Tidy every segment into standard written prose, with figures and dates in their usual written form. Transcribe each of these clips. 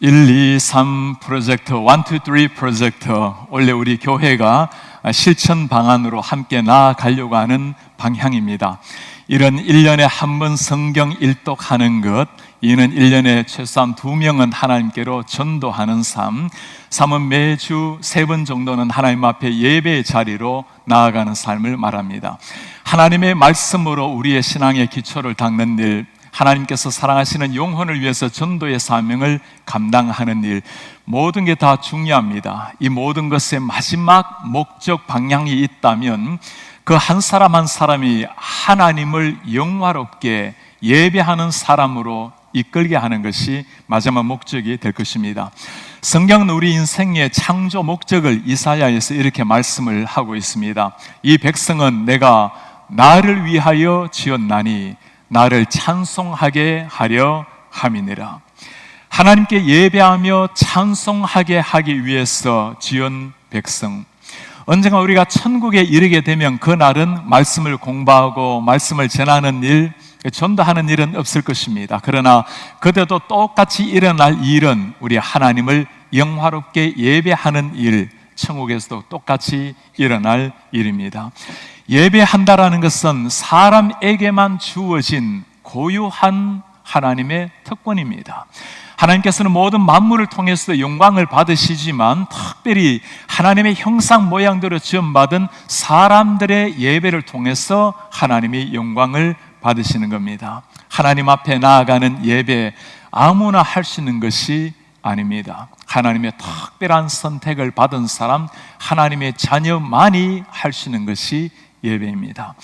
1, 2, 3 프로젝트, 1, 2, 3 프로젝트. 원래 우리 교회가 실천 방안으로 함께 나아가려고 하는 방향입니다. 이런 1년에 한 번 성경 일독하는 것, 이는 1년에 최소한 2명은 하나님께로 전도하는 삶, 3은 매주 3번 정도는 하나님 앞에 예배의 자리로 나아가는 삶을 말합니다. 하나님의 말씀으로 우리의 신앙의 기초를 닦는 일, 하나님께서 사랑하시는 영혼을 위해서 전도의 사명을 감당하는 일, 모든 게 다 중요합니다. 이 모든 것의 마지막 목적 방향이 있다면 그 한 사람 한 사람이 하나님을 영화롭게 예배하는 사람으로 이끌게 하는 것이 마지막 목적이 될 것입니다. 성경은 우리 인생의 창조 목적을 이사야에서 이렇게 말씀을 하고 있습니다. 이 백성은 내가 나를 위하여 지었나니 나를 찬송하게 하려 함이니라. 하나님께 예배하며 찬송하게 하기 위해서 지은 백성, 언젠가 우리가 천국에 이르게 되면 그날은 말씀을 공부하고 말씀을 전하는 일, 전도하는 일은 없을 것입니다. 그러나 그때도 똑같이 일어날 일은 우리 하나님을 영화롭게 예배하는 일, 천국에서도 똑같이 일어날 일입니다. 예배한다라는 것은 사람에게만 주어진 고유한 하나님의 특권입니다. 하나님께서는 모든 만물을 통해서 영광을 받으시지만 특별히 하나님의 형상 모양대로 지음받은 사람들의 예배를 통해서 하나님이 영광을 받으시는 겁니다. 하나님 앞에 나아가는 예배, 아무나 할 수 있는 것이 아닙니다. 하나님의 특별한 선택을 받은 사람, 하나님의 자녀만이 할 수 있는 것이 예배입니다.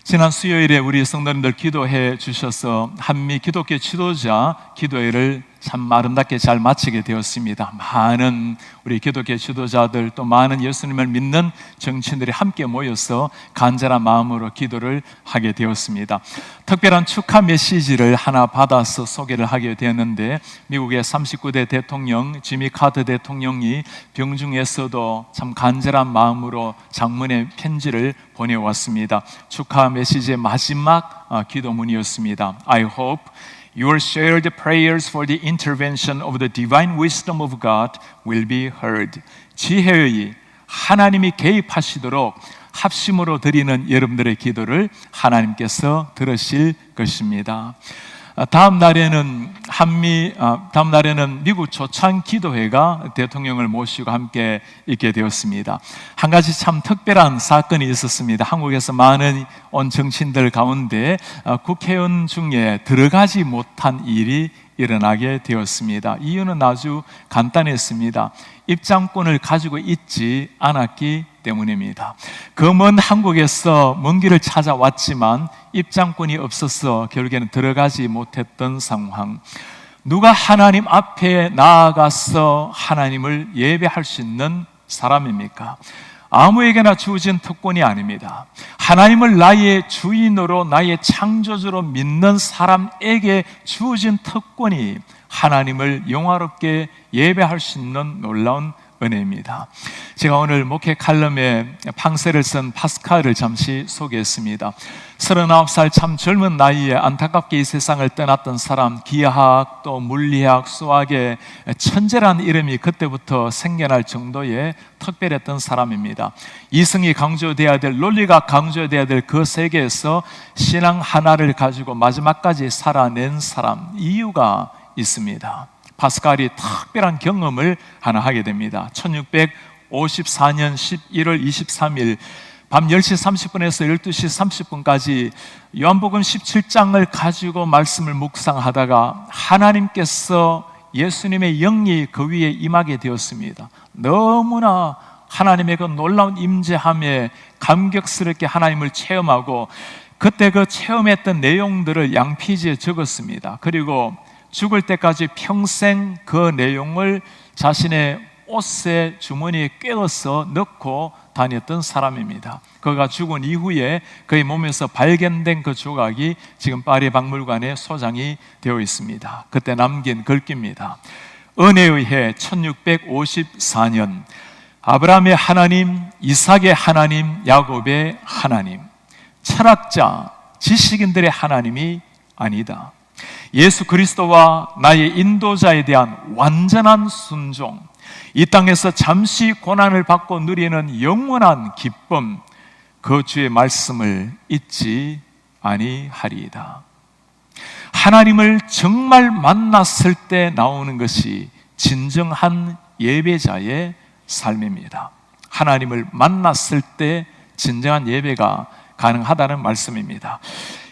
지난 수요일에 우리 성도님들 기도해 주셔서 한미 기독교 지도자 기도회를 참 아름답게 잘 마치게 되었습니다. 많은 우리 기독교 지도자들, 또 많은 예수님을 믿는 정치인들이 함께 모여서 간절한 마음으로 기도를 하게 되었습니다. 특별한 축하 메시지를 하나 받아서 소개를 하게 되었는데, 미국의 39대 대통령 지미 카터 대통령이 병중에서도 참 간절한 마음으로 장문의 편지를 보내왔습니다. 축하 메시지의 마지막 기도문이었습니다. I hope Your shared prayers for the intervention of the divine wisdom of God will be heard. 지혜의 하나님이 개입하시도록 합심으로 드리는 여러분들의 기도를 하나님께서 들으실 것입니다. 다음 날에는 미국 초창 기도회가 대통령을 모시고 함께 있게 되었습니다. 한 가지 참 특별한 사건이 있었습니다. 한국에서 많은 온 정치인들 가운데 국회의원 중에 들어가지 못한 일이 일어나게 되었습니다. 이유는 아주 간단했습니다. 입장권을 가지고 있지 않았기 때문입니다. 그 먼 한국에서 먼 길을 찾아왔지만 입장권이 없어서 결국에는 들어가지 못했던 상황. 누가 하나님 앞에 나아가서 하나님을 예배할 수 있는 사람입니까? 아무에게나 주어진 특권이 아닙니다. 하나님을 나의 주인으로, 나의 창조주로 믿는 사람에게 주어진 특권이 하나님을 영화롭게 예배할 수 있는 놀라운 은혜입니다. 제가 오늘 목회 칼럼에 팡세를 쓴 파스칼을 잠시 소개했습니다. 39살 참 젊은 나이에 안타깝게 이 세상을 떠났던 사람, 기하학 또 물리학, 수학의 천재라는 이름이 그때부터 생겨날 정도의 특별했던 사람입니다. 이성이 강조돼야 될, 논리가 강조돼야 될 그 세계에서 신앙 하나를 가지고 마지막까지 살아낸 사람, 이유가 있습니다. 파스칼이 특별한 경험을 하나 하게 됩니다. 1654년 11월 23일 밤 10시 30분에서 12시 30분까지 요한복음 17장을 가지고 말씀을 묵상하다가 하나님께서 예수님의 영이 그 위에 임하게 되었습니다. 너무나 하나님의 그 놀라운 임재함에 감격스럽게 하나님을 체험하고, 그때 그 체험했던 내용들을 양피지에 적었습니다. 그리고 죽을 때까지 평생 그 내용을 자신의 옷의 주머니에 꿰어서 넣고 다녔던 사람입니다. 그가 죽은 이후에 그의 몸에서 발견된 그 조각이 지금 파리 박물관에 소장이 되어 있습니다. 그때 남긴 글귀입니다. 은혜의 해 1654년 아브라함의 하나님, 이삭의 하나님, 야곱의 하나님, 철학자, 지식인들의 하나님이 아니다. 예수 그리스도와 나의 인도자에 대한 완전한 순종, 이 땅에서 잠시 고난을 받고 누리는 영원한 기쁨, 그 주의 말씀을 잊지 아니하리이다. 하나님을 정말 만났을 때 나오는 것이 진정한 예배자의 삶입니다. 하나님을 만났을 때 진정한 예배가 가능하다는 말씀입니다.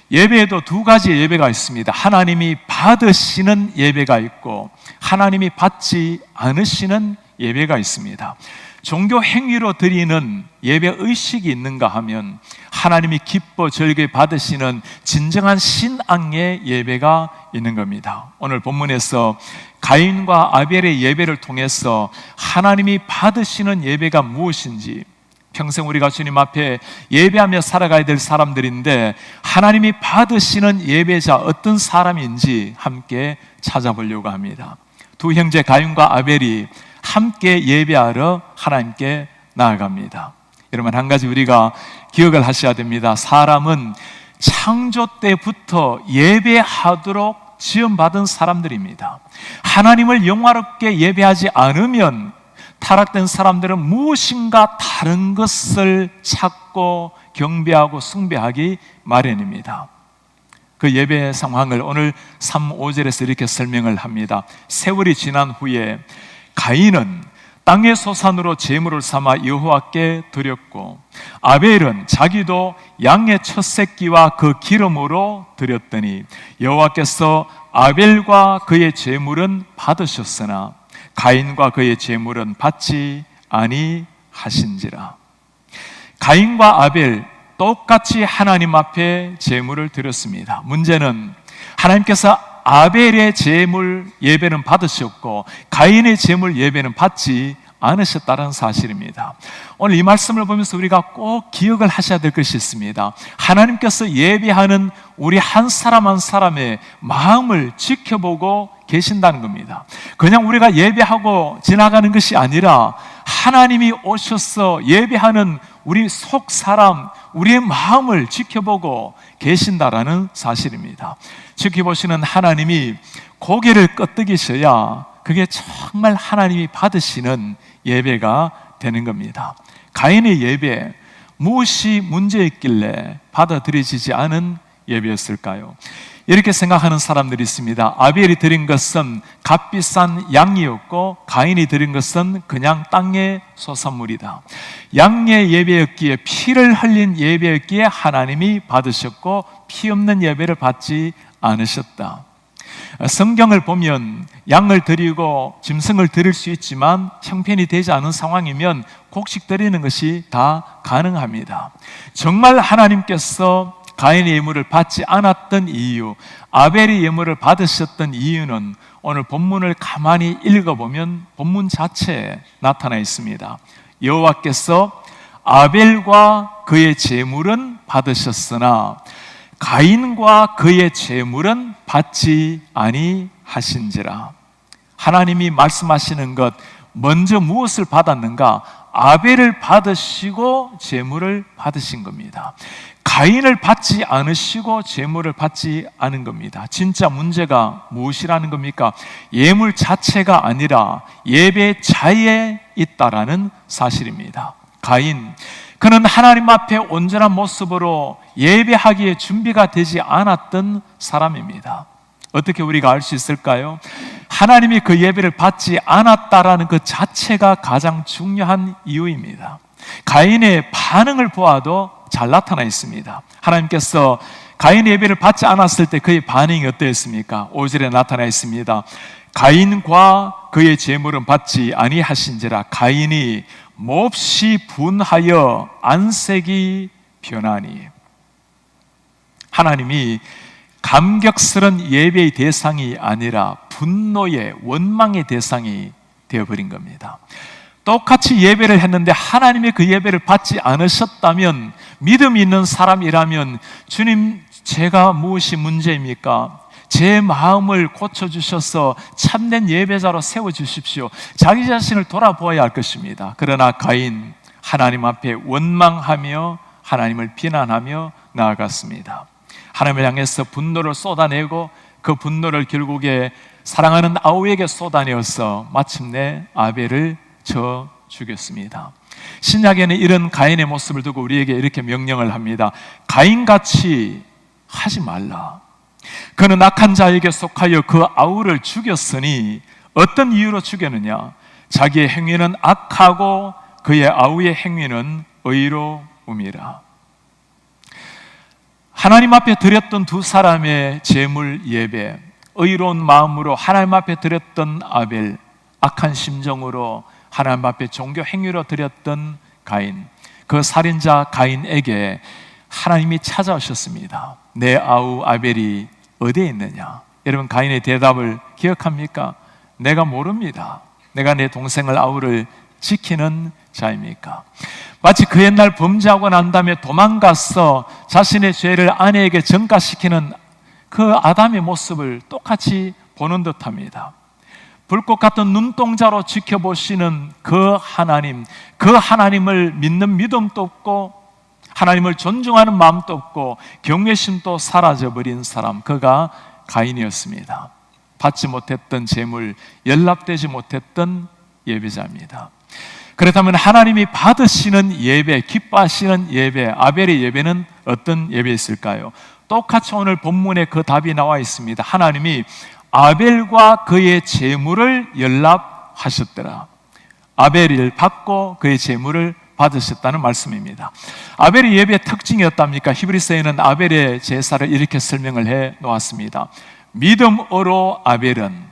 예배에도 두 가지의 예배가 있습니다. 하나님이 받으시는 예배가 있고 하나님이 받지 않으시는 예배가 있습니다. 종교 행위로 드리는 예배 의식이 있는가 하면 하나님이 기뻐 즐겨 받으시는 진정한 신앙의 예배가 있는 겁니다. 오늘 본문에서 가인과 아벨의 예배를 통해서 하나님이 받으시는 예배가 무엇인지, 평생 우리가 주님 앞에 예배하며 살아가야 될 사람들인데 하나님이 받으시는 예배자 어떤 사람인지 함께 찾아보려고 합니다. 두 형제 가인과 아벨이 함께 예배하러 하나님께 나아갑니다. 여러분, 한 가지 우리가 기억을 하셔야 됩니다. 사람은 창조 때부터 예배하도록 지음받은 사람들입니다. 하나님을 영화롭게 예배하지 않으면 타락된 사람들은 무엇인가 다른 것을 찾고 경배하고 숭배하기 마련입니다. 그 예배 상황을 오늘 3, 5절에서 이렇게 설명을 합니다. 세월이 지난 후에 가인은 땅의 소산으로 제물을 삼아 여호와께 드렸고 아벨은 자기도 양의 첫 새끼와 그 기름으로 드렸더니 여호와께서 아벨과 그의 제물은 받으셨으나 가인과 그의 제물은 받지 아니하신지라. 가인과 아벨 똑같이 하나님 앞에 제물을 드렸습니다. 문제는 하나님께서 아벨의 제물 예배는 받으셨고 가인의 제물 예배는 받지 않으셨다는 사실입니다. 오늘 이 말씀을 보면서 우리가 꼭 기억을 하셔야 될 것이 있습니다. 하나님께서 예배하는 우리 한 사람 한 사람의 마음을 지켜보고 계신다는 겁니다. 그냥 우리가 예배하고 지나가는 것이 아니라 하나님이 오셔서 예배하는 우리 속 사람, 우리의 마음을 지켜보고 계신다라는 사실입니다. 지켜보시는 하나님이 고개를 끄덕이셔야 그게 정말 하나님이 받으시는 예배가 되는 겁니다. 가인의 예배, 무엇이 문제였길래 받아들여지지 않은 예배였을까요? 이렇게 생각하는 사람들이 있습니다. 아벨이 드린 것은 값비싼 양이었고 가인이 드린 것은 그냥 땅의 소산물이다. 양의 예배였기에, 피를 흘린 예배였기에 하나님이 받으셨고 피 없는 예배를 받지 않으셨다. 성경을 보면 양을 드리고 짐승을 드릴 수 있지만 형편이 되지 않은 상황이면 곡식 드리는 것이 다 가능합니다. 정말 하나님께서 가인의 예물을 받지 않았던 이유, 아벨의 예물을 받으셨던 이유는 오늘 본문을 가만히 읽어보면 본문 자체에 나타나 있습니다. 여호와께서 아벨과 그의 제물은 받으셨으나 가인과 그의 제물은 받지 아니하신지라. 하나님이 말씀하시는 것, 먼저 무엇을 받았는가? 아벨을 받으시고 제물을 받으신 겁니다. 가인을 받지 않으시고 제물을 받지 않은 겁니다. 진짜 문제가 무엇이라는 겁니까? 예물 자체가 아니라 예배자에 있다라는 사실입니다. 가인, 그는 하나님 앞에 온전한 모습으로 예배하기에 준비가 되지 않았던 사람입니다. 어떻게 우리가 알 수 있을까요? 하나님이 그 예배를 받지 않았다라는 그 자체가 가장 중요한 이유입니다. 가인의 반응을 보아도 잘 나타나 있습니다. 하나님께서 가인의 예배를 받지 않았을 때 그의 반응이 어떠했습니까? 5절에 나타나 있습니다. 가인과 그의 제물은 받지 아니하신지라. 가인이 몹시 분하여 안색이 변하니. 하나님이 감격스러운 예배의 대상이 아니라 분노의, 원망의 대상이 되어버린 겁니다. 똑같이 예배를 했는데 하나님의 그 예배를 받지 않으셨다면, 믿음이 있는 사람이라면 주님, 제가 무엇이 문제입니까? 제 마음을 고쳐주셔서 참된 예배자로 세워주십시오. 자기 자신을 돌아보아야 할 것입니다. 그러나 가인, 하나님 앞에 원망하며 하나님을 비난하며 나아갔습니다. 하나님을 향해서 분노를 쏟아내고 그 분노를 결국에 사랑하는 아우에게 쏟아내어서 마침내 아벨을 쳐 죽였습니다. 신약에는 이런 가인의 모습을 두고 우리에게 이렇게 명령을 합니다. 가인같이 하지 말라. 그는 악한 자에게 속하여 그 아우를 죽였으니 어떤 이유로 죽였느냐? 자기의 행위는 악하고 그의 아우의 행위는 의로움이라. 하나님 앞에 드렸던 두 사람의 제물 예배, 의로운 마음으로 하나님 앞에 드렸던 아벨, 악한 심정으로 하나님 앞에 종교 행위로 드렸던 가인, 그 살인자 가인에게 하나님이 찾아오셨습니다. 내 아우 아벨이 어디에 있느냐? 여러분, 가인의 대답을 기억합니까? 내가 모릅니다. 내가 내 동생을 아우를 지키는 자입니까? 마치 그 옛날 범죄하고 난 다음에 도망가서 자신의 죄를 아내에게 전가시키는 그 아담의 모습을 똑같이 보는 듯합니다. 불꽃 같은 눈동자로 지켜보시는 그 하나님, 그 하나님을 믿는 믿음도 없고 하나님을 존중하는 마음도 없고 경외심도 사라져버린 사람, 그가 가인이었습니다. 받지 못했던 재물, 연락되지 못했던 예배자입니다. 그렇다면 하나님이 받으시는 예배, 기뻐하시는 예배, 아벨의 예배는 어떤 예배였을까요? 똑같이 오늘 본문에 그 답이 나와 있습니다. 하나님이 아벨과 그의 재물을 연락하셨더라. 아벨을 받고 그의 재물을 받으셨다는 말씀입니다. 아벨의 예배의 특징이 어떻습니까? 히브리서에는 아벨의 제사를 이렇게 설명을 해 놓았습니다. 믿음으로 아벨은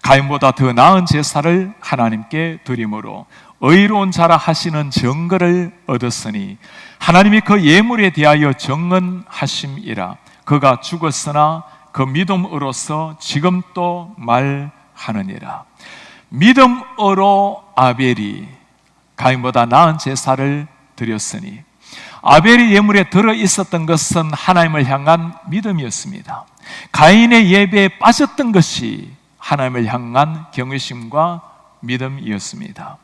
가인보다 더 나은 제사를 하나님께 드림으로 의로운 자라 하시는 증거를 얻었으니 하나님이 그 예물에 대하여 정언하심이라. 그가 죽었으나 그 믿음으로서 지금 또 말하느니라. 믿음으로 아벨이 가인보다 나은 제사를 드렸으니, 아벨의 예물에 들어있었던 것은 하나님을 향한 믿음이었습니다. 가인의 예배에 빠졌던 것이 하나님을 향한 경외심과 믿음이었습니다.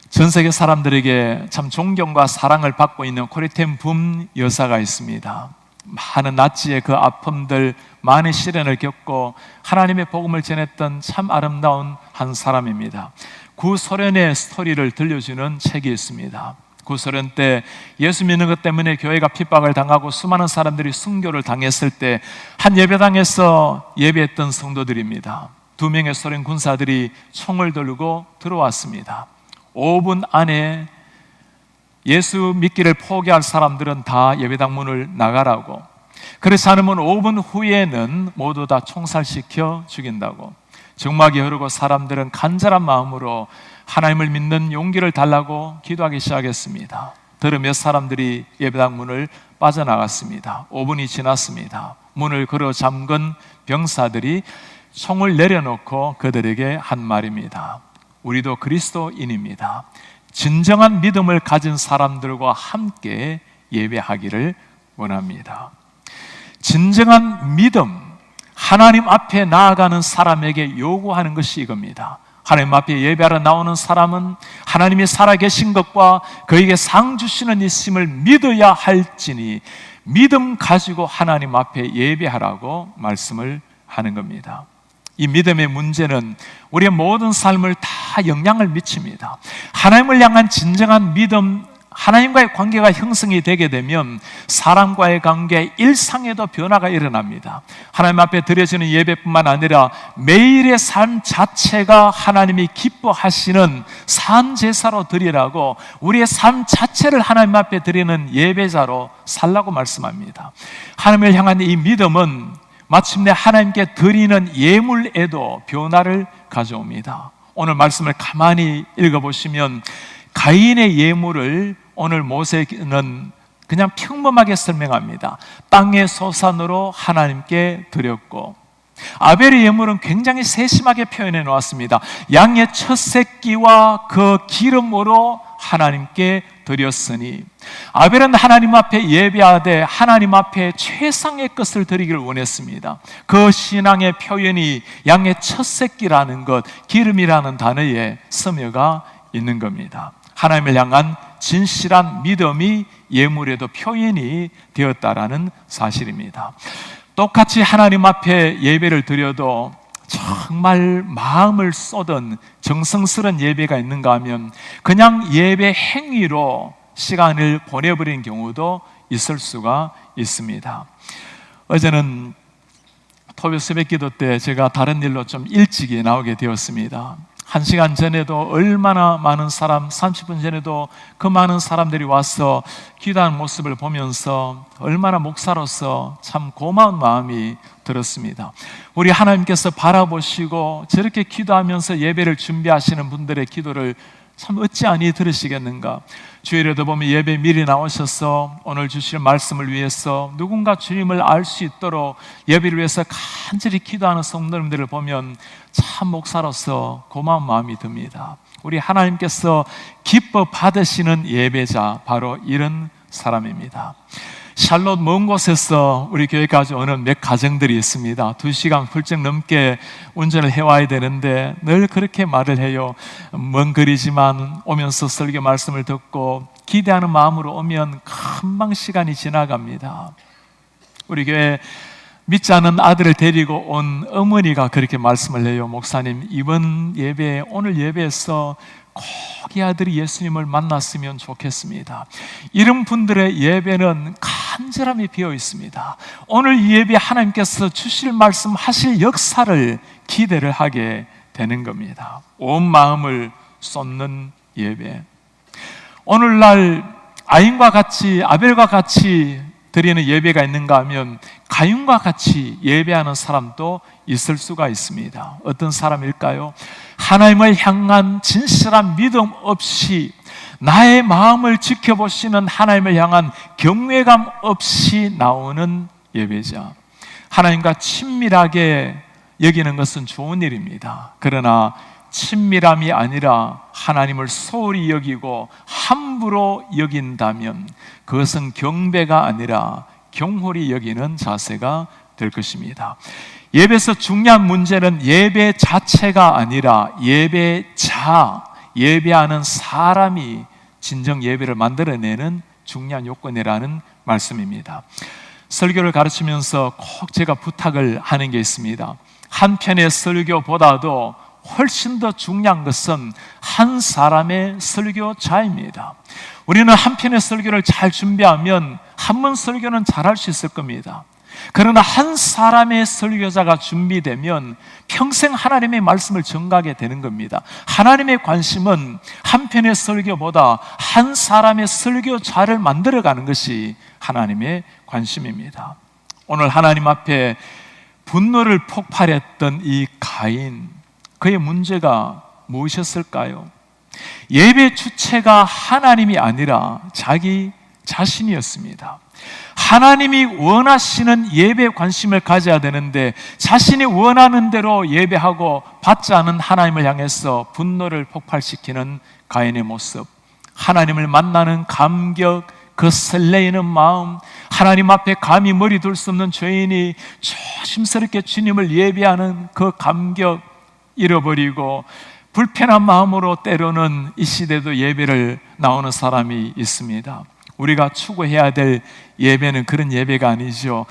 전 세계 사람들에게 참 존경과 사랑을 받고 있는 코리텐 붐 여사가 있습니다. 많은 나치의 그 아픔들, 많은 시련을 겪고 하나님의 복음을 전했던 참 아름다운 한 사람입니다. 구소련의 스토리를 들려주는 책이 있습니다. 구소련 때 예수 믿는 것 때문에 교회가 핍박을 당하고 수많은 사람들이 순교를 당했을 때 한 예배당에서 예배했던 성도들입니다. 2명의 소련 군사들이 총을 들고 들어왔습니다. 5분 안에 예수 믿기를 포기할 사람들은 다 예배당 문을 나가라고, 그렇지 않으면 5분 후에는 모두 다 총살시켜 죽인다고. 정막이 흐르고 사람들은 간절한 마음으로 하나님을 믿는 용기를 달라고 기도하기 시작했습니다. 들으며 사람들이 예배당 문을 빠져나갔습니다. 5분이 지났습니다. 문을 걸어 잠근 병사들이 총을 내려놓고 그들에게 한 말입니다. 우리도 그리스도인입니다. 진정한 믿음을 가진 사람들과 함께 예배하기를 원합니다. 진정한 믿음, 하나님 앞에 나아가는 사람에게 요구하는 것이 이겁니다. 하나님 앞에 예배하러 나오는 사람은 하나님이 살아계신 것과 그에게 상 주시는 이심을 믿어야 할지니 믿음 가지고 하나님 앞에 예배하라고 말씀을 하는 겁니다. 이 믿음의 문제는 우리의 모든 삶을 다 영향을 미칩니다. 하나님을 향한 진정한 믿음, 하나님과의 관계가 형성이 되게 되면 사람과의 관계, 일상에도 변화가 일어납니다. 하나님 앞에 드려지는 예배뿐만 아니라 매일의 삶 자체가 하나님이 기뻐하시는 산제사로 드리라고, 우리의 삶 자체를 하나님 앞에 드리는 예배자로 살라고 말씀합니다. 하나님을 향한 이 믿음은 마침내 하나님께 드리는 예물에도 변화를 가져옵니다. 오늘 말씀을 가만히 읽어보시면 가인의 예물을 오늘 모세는 그냥 평범하게 설명합니다. 땅의 소산으로 하나님께 드렸고, 아벨의 예물은 굉장히 세심하게 표현해 놓았습니다. 양의 첫 새끼와 그 기름으로 하나님께 드렸으니, 아벨은 하나님 앞에 예배하되 하나님 앞에 최상의 것을 드리기를 원했습니다. 그 신앙의 표현이 양의 첫 새끼라는 것, 기름이라는 단어에 스며가 있는 겁니다. 하나님을 향한 진실한 믿음이 예물에도 표현이 되었다라는 사실입니다. 똑같이 하나님 앞에 예배를 드려도 정말 마음을 쏟은 정성스러운 예배가 있는가 하면 그냥 예배 행위로 시간을 보내버린 경우도 있을 수가 있습니다. 어제는 토요 새벽 기도 때 제가 다른 일로 좀 일찍이 나오게 되었습니다. 1시간 전에도 얼마나 많은 사람, 30분 전에도 그 많은 사람들이 와서 기도하는 모습을 보면서 얼마나 목사로서 참 고마운 마음이 들었습니다. 우리 하나님께서 바라보시고 저렇게 기도하면서 예배를 준비하시는 분들의 기도를 참 어찌하니 들으시겠는가. 주일에도 보면 예배 미리 나오셔서 오늘 주실 말씀을 위해서 누군가 주님을 알 수 있도록 예배를 위해서 간절히 기도하는 성도님들을 보면 참 목사로서 고마운 마음이 듭니다. 우리 하나님께서 기뻐 받으시는 예배자, 바로 이런 사람입니다. 샬롯 먼 곳에서 우리 교회까지 오는 몇 가정들이 있습니다. 2시간 훌쩍 넘게 운전을 해와야 되는데 늘 그렇게 말을 해요. 먼 거리지만 오면서 설교 말씀을 듣고 기대하는 마음으로 오면 금방 시간이 지나갑니다. 우리 교회 믿지 않는 아들을 데리고 온 어머니가 그렇게 말씀을 해요. 목사님, 이번 예배, 오늘 예배에서 꼭 이 아들이 예수님을 만났으면 좋겠습니다. 이런 분들의 예배는 간절함이 비어 있습니다. 오늘 이 예배 하나님께서 주실 말씀 하실 역사를 기대를 하게 되는 겁니다. 온 마음을 쏟는 예배. 오늘날 아인과 같이, 아벨과 같이 드리는 예배가 있는가 하면 가인과 같이 예배하는 사람도 있을 수가 있습니다. 어떤 사람일까요? 하나님을 향한 진실한 믿음 없이, 나의 마음을 지켜보시는 하나님을 향한 경외감 없이 나오는 예배자. 하나님과 친밀하게 여기는 것은 좋은 일입니다. 그러나 친밀함이 아니라 하나님을 소홀히 여기고 함부로 여긴다면 그것은 경배가 아니라 경홀히 여기는 자세가 될 것입니다. 예배에서 중요한 문제는 예배 자체가 아니라 예배자, 예배하는 사람이 진정 예배를 만들어내는 중요한 요건이라는 말씀입니다. 설교를 가르치면서 꼭 제가 부탁을 하는 게 있습니다. 한 편의 설교보다도 훨씬 더 중요한 것은 한 사람의 설교자입니다. 우리는 한 편의 설교를 잘 준비하면 한 번 설교는 잘할 수 있을 겁니다. 그러나 한 사람의 설교자가 준비되면 평생 하나님의 말씀을 전가하게 되는 겁니다. 하나님의 관심은 한 편의 설교보다 한 사람의 설교자를 만들어가는 것이 하나님의 관심입니다. 오늘 하나님 앞에 분노를 폭발했던 이 가인, 그의 문제가 무엇이었을까요? 예배 주체가 하나님이 아니라 자기 자신이었습니다. 하나님이 원하시는 예배 관심을 가져야 되는데 자신이 원하는 대로 예배하고 받지 않은 하나님을 향해서 분노를 폭발시키는 가인의 모습, 하나님을 만나는 감격, 그 설레이는 마음, 하나님 앞에 감히 머리 둘 수 없는 죄인이 조심스럽게 주님을 예배하는 그 감격 잃어버리고 불편한 마음으로 때로는 이 시대도 예배를 나오는 사람이 있습니다. 우리가 추구해야 될 예배는 그런 예배가 아니죠.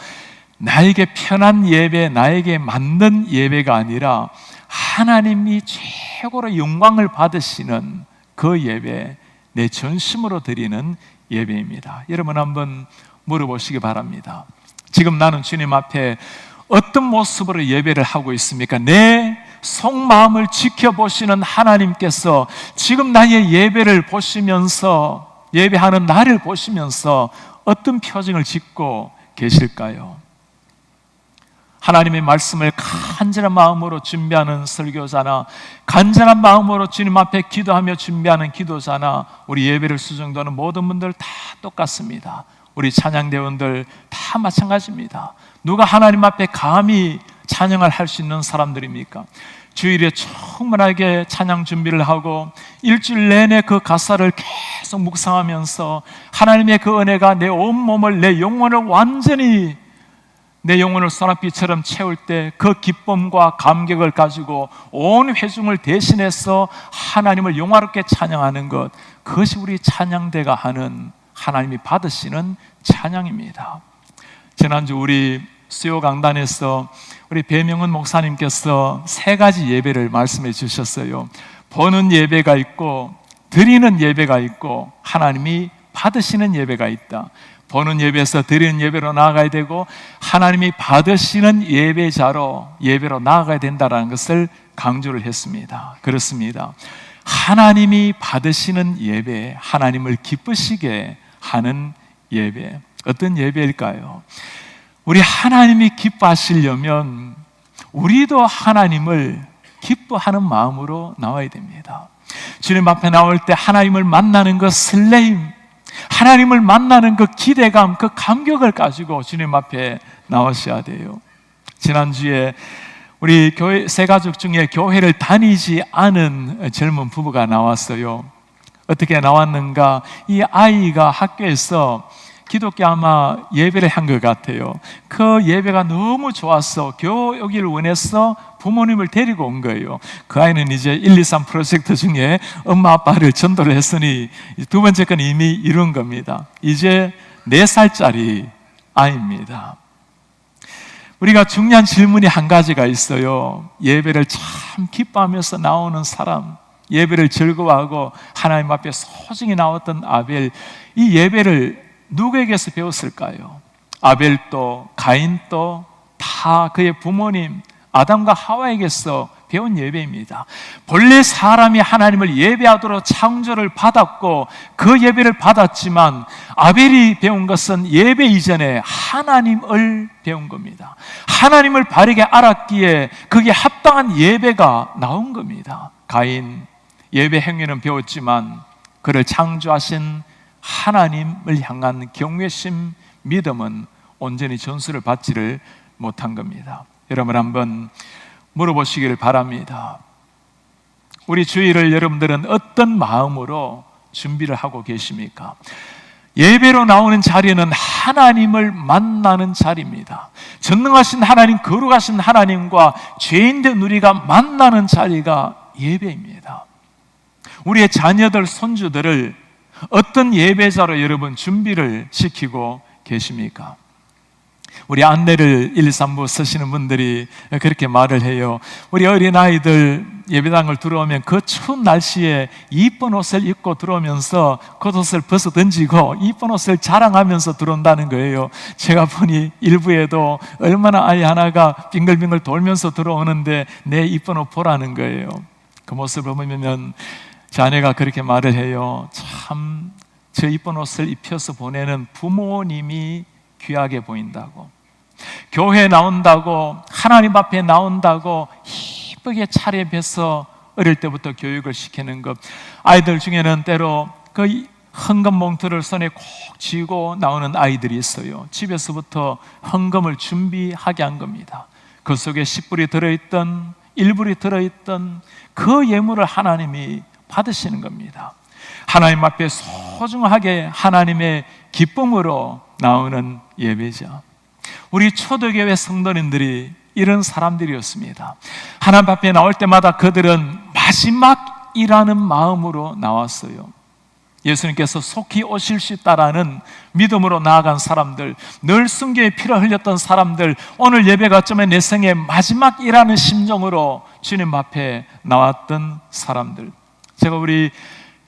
나에게 편한 예배, 나에게 맞는 예배가 아니라 하나님이 최고로 영광을 받으시는 그 예배, 내 전심으로 드리는 예배입니다. 여러분 한번 물어보시기 바랍니다. 지금 나는 주님 앞에 어떤 모습으로 예배를 하고 있습니까? 내 속마음을 지켜보시는 하나님께서 지금 나의 예배를 보시면서, 예배하는 나를 보시면서 어떤 표정을 짓고 계실까요? 하나님의 말씀을 간절한 마음으로 준비하는 설교자나 간절한 마음으로 주님 앞에 기도하며 준비하는 기도자나 우리 예배를 수정도는 모든 분들 다 똑같습니다. 우리 찬양대원들 다 마찬가지입니다. 누가 하나님 앞에 감히 찬양을 할 수 있는 사람들입니까? 주일에 충분하게 찬양 준비를 하고 일주일 내내 그 가사를 계속 묵상하면서 하나님의 그 은혜가 내 온몸을, 내 영혼을 완전히, 내 영혼을 소낙비처럼 채울 때 그 기쁨과 감격을 가지고 온 회중을 대신해서 하나님을 영화롭게 찬양하는 것, 그것이 우리 찬양대가 하는, 하나님이 받으시는 찬양입니다. 지난주 우리 수요 강단에서 우리 배명은 목사님께서 세 가지 예배를 말씀해 주셨어요. 보는 예배가 있고, 드리는 예배가 있고, 하나님이 받으시는 예배가 있다. 보는 예배에서 드리는 예배로 나아가야 되고, 하나님이 받으시는 예배로 나아가야 된다는 것을 강조를 했습니다. 그렇습니다. 하나님이 받으시는 예배, 하나님을 기쁘시게 하는 예배. 어떤 예배일까요? 우리 하나님이 기뻐하시려면 우리도 하나님을 기뻐하는 마음으로 나와야 됩니다. 주님 앞에 나올 때 하나님을 만나는 그 설레임, 하나님을 만나는 그 기대감, 그 감격을 가지고 주님 앞에 나오셔야 돼요. 지난주에 우리 교회 세 가족 중에 교회를 다니지 않은 젊은 부부가 나왔어요. 어떻게 나왔는가? 이 아이가 학교에서 기독교 아마 예배를 한 것 같아요. 그 예배가 너무 좋았어. 교육을 원해서 부모님을 데리고 온 거예요. 그 아이는 이제 1, 2, 3 프로젝트 중에 엄마 아빠를 전도를 했으니 두 번째 건 이미 이룬 겁니다. 이제 4살짜리 아이입니다. 우리가 중요한 질문이 한 가지가 있어요. 예배를 참 기뻐하면서 나오는 사람, 예배를 즐거워하고 하나님 앞에 소중히 나왔던 아벨, 이 예배를 누구에게서 배웠을까요? 아벨도 가인도 다 그의 부모님 아담과 하와에게서 배운 예배입니다. 본래 사람이 하나님을 예배하도록 창조를 받았고 그 예배를 받았지만 아벨이 배운 것은 예배 이전에 하나님을 배운 겁니다. 하나님을 바르게 알았기에 그게 합당한 예배가 나온 겁니다. 가인 예배 행위는 배웠지만 그를 창조하신 하나님을 향한 경외심, 믿음은 온전히 전수를 받지를 못한 겁니다. 여러분 한번 물어보시기를 바랍니다. 우리 주일을 여러분들은 어떤 마음으로 준비를 하고 계십니까? 예배로 나오는 자리는 하나님을 만나는 자리입니다. 전능하신 하나님, 거룩하신 하나님과 죄인된 우리가 만나는 자리가 예배입니다. 우리의 자녀들, 손주들을 어떤 예배자로 여러분 준비를 시키고 계십니까? 우리 안내를 1, 2, 3부 쓰시는 분들이 그렇게 말을 해요. 우리 어린아이들 예배당을 들어오면 그 추운 날씨에 이쁜 옷을 입고 들어오면서 겉옷을 벗어 던지고 이쁜 옷을 자랑하면서 들어온다는 거예요. 제가 보니 일부에도 얼마나 아이 하나가 빙글빙글 돌면서 들어오는데 내 이쁜 옷 보라는 거예요. 그 모습을 보면 자녀가 그렇게 말을 해요. 참 저 이쁜 옷을 입혀서 보내는 부모님이 귀하게 보인다고, 교회에 나온다고, 하나님 앞에 나온다고 이쁘게 차려입혀서 어릴 때부터 교육을 시키는 것. 아이들 중에는 때로 그 헌금 몽투를 손에 꼭 쥐고 나오는 아이들이 있어요. 집에서부터 헌금을 준비하게 한 겁니다. 그 속에 10불이 들어있던 1불이 들어있던 그 예물을 하나님이 받으시는 겁니다. 하나님 앞에 소중하게 하나님의 기쁨으로 나오는 예배죠. 우리 초대교회 성도님들이 이런 사람들이었습니다. 하나님 앞에 나올 때마다 그들은 마지막이라는 마음으로 나왔어요. 예수님께서 속히 오실 수 있다라는 믿음으로 나아간 사람들, 늘 순교의 피를 흘렸던 사람들, 오늘 예배가 어쩌면 내 생의 마지막이라는 심정으로 주님 앞에 나왔던 사람들. 제가 우리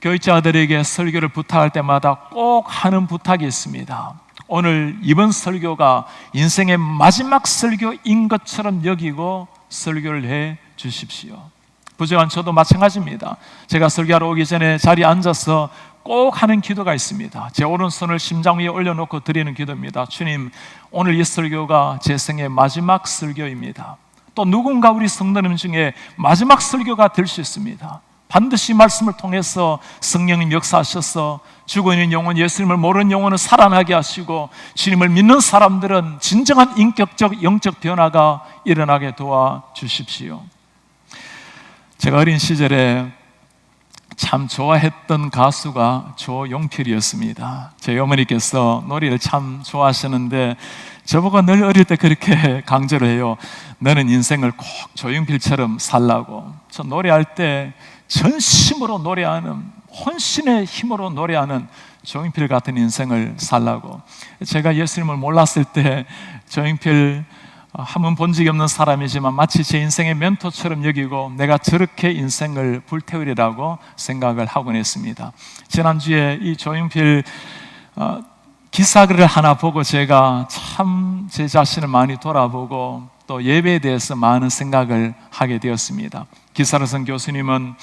교육자들에게 설교를 부탁할 때마다 꼭 하는 부탁이 있습니다. 오늘 이번 설교가 인생의 마지막 설교인 것처럼 여기고 설교를 해 주십시오. 부족한 저도 마찬가지입니다. 제가 설교하러 오기 전에 자리에 앉아서 꼭 하는 기도가 있습니다. 제 오른손을 심장 위에 올려놓고 드리는 기도입니다. 주님, 오늘 이 설교가 제 생의 마지막 설교입니다. 또 누군가 우리 성도님 중에 마지막 설교가 될 수 있습니다. 반드시 말씀을 통해서 성령님 역사하셔서 죽어있는 영혼, 예수님을 모르는 영혼을 살아나게 하시고 주님을 믿는 사람들은 진정한 인격적 영적 변화가 일어나게 도와주십시오. 제가 어린 시절에 참 좋아했던 가수가 조용필이었습니다. 제 어머니께서 노래를 참 좋아하시는데 저보고 늘 어릴 때 그렇게 강조를 해요. 너는 인생을 꼭 조용필처럼 살라고. 저 노래할 때 전심으로 노래하는, 혼신의 힘으로 노래하는 조용필 같은 인생을 살라고. 제가 예수님을 몰랐을 때 조용필 한 번 본 적이 없는 사람이지만 마치 제 인생의 멘토처럼 여기고 내가 저렇게 인생을 불태우리라고 생각을 하곤 했습니다. 지난주에 이 조용필 기사글을 하나 보고 제가 참 제 자신을 많이 돌아보고 또 예배에 대해서 많은 생각을 하게 되었습니다. 기사를 쓴 교수님은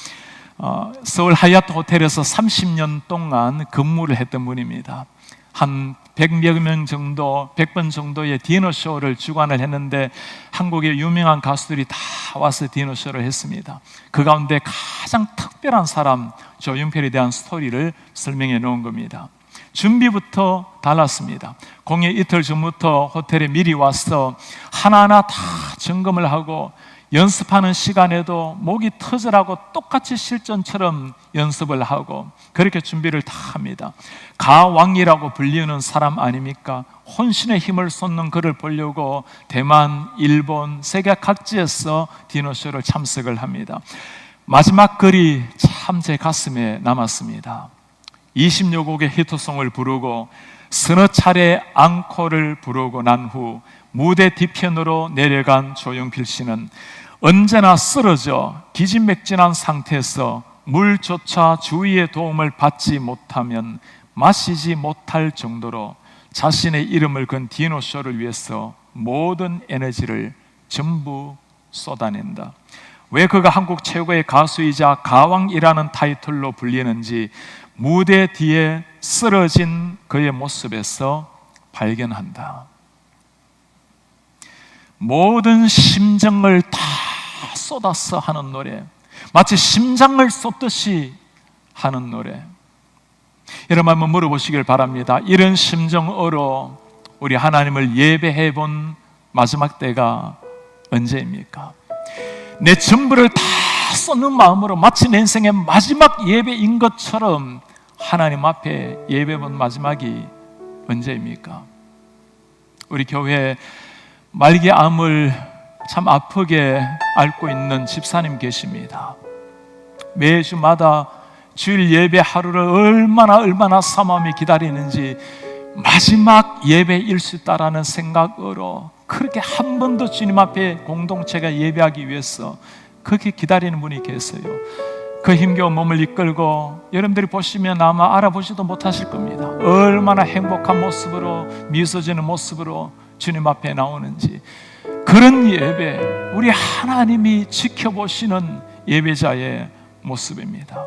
서울 하얏트 호텔에서 30년 동안 근무를 했던 분입니다. 한 100여 명 정도, 100번 정도의 디너쇼를 주관을 했는데 한국의 유명한 가수들이 다 와서 디너쇼를 했습니다. 그 가운데 가장 특별한 사람 조용필에 대한 스토리를 설명해 놓은 겁니다. 준비부터 달랐습니다. 공연 이틀 전부터 호텔에 미리 와서 하나하나 다 점검을 하고 연습하는 시간에도 목이 터져라고 똑같이 실전처럼 연습을 하고 그렇게 준비를 다 합니다. 가왕이라고 불리는 사람 아닙니까? 혼신의 힘을 쏟는 그를 보려고 대만, 일본, 세계 각지에서 디너쇼를 참석을 합니다. 마지막 글이 참 제 가슴에 남았습니다. 20여 곡의 히트송을 부르고 서너 차례 앙코를 부르고 난 후 무대 뒤편으로 내려간 조용필 씨는 언제나 쓰러져 기진맥진한 상태에서 물조차 주위의 도움을 받지 못하면 마시지 못할 정도로 자신의 이름을 건 디노쇼를 위해서 모든 에너지를 전부 쏟아낸다. 왜 그가 한국 최고의 가수이자 가왕이라는 타이틀로 불리는지 무대 뒤에 쓰러진 그의 모습에서 발견한다. 모든 심정을 다 쏟아서 하는 노래, 마치 심장을 쏟듯이 하는 노래. 여러분 한번 물어보시길 바랍니다. 이런 심정으로 우리 하나님을 예배해 본 마지막 때가 언제입니까? 내 전부를 다 쏟는 마음으로 마치 내 인생의 마지막 예배인 것처럼 하나님 앞에 예배 본 마지막이 언제입니까? 우리 교회에 말기암을 참 아프게 앓고 있는 집사님 계십니다. 매주마다 주일 예배 하루를 얼마나 사모하며 기다리는지 마지막 예배일 수 있다라는 생각으로 그렇게 한 번도 주님 앞에 공동체가 예배하기 위해서 그렇게 기다리는 분이 계세요. 그 힘겨운 몸을 이끌고 여러분들이 보시면 아마 알아보지도 못하실 겁니다. 얼마나 행복한 모습으로 미소 지는 모습으로 주님 앞에 나오는지. 그런 예배, 우리 하나님이 지켜보시는 예배자의 모습입니다.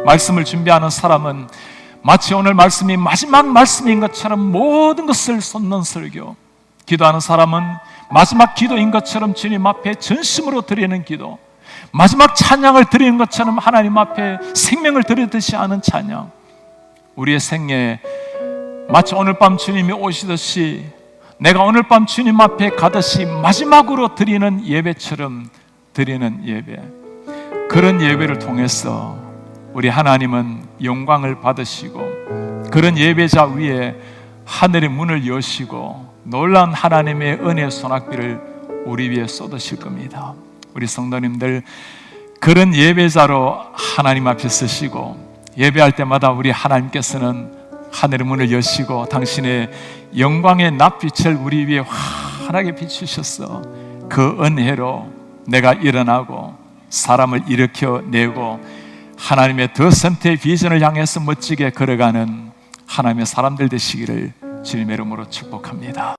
말씀을 준비하는 사람은 마치 오늘 말씀이 마지막 말씀인 것처럼 모든 것을 쏟는 설교, 기도하는 사람은 마지막 기도인 것처럼 주님 앞에 전심으로 드리는 기도, 마지막 찬양을 드리는 것처럼 하나님 앞에 생명을 드리듯이 하는 찬양. 우리의 생애에 마치 오늘 밤 주님이 오시듯이 내가 오늘 밤 주님 앞에 가듯이 마지막으로 드리는 예배처럼 드리는 예배, 그런 예배를 통해서 우리 하나님은 영광을 받으시고 그런 예배자 위에 하늘의 문을 여시고 놀라운 하나님의 은혜의 소낙비를 우리 위에 쏟으실 겁니다. 우리 성도님들, 그런 예배자로 하나님 앞에 서시고 예배할 때마다 우리 하나님께서는 하늘의 문을 여시고 당신의 영광의 낯빛을 우리 위에 환하게 비추셔서 그 은혜로 내가 일어나고 사람을 일으켜내고 하나님의 더 선택의 비전을 향해서 멋지게 걸어가는 하나님의 사람들 되시기를 주님의 이름으로 축복합니다.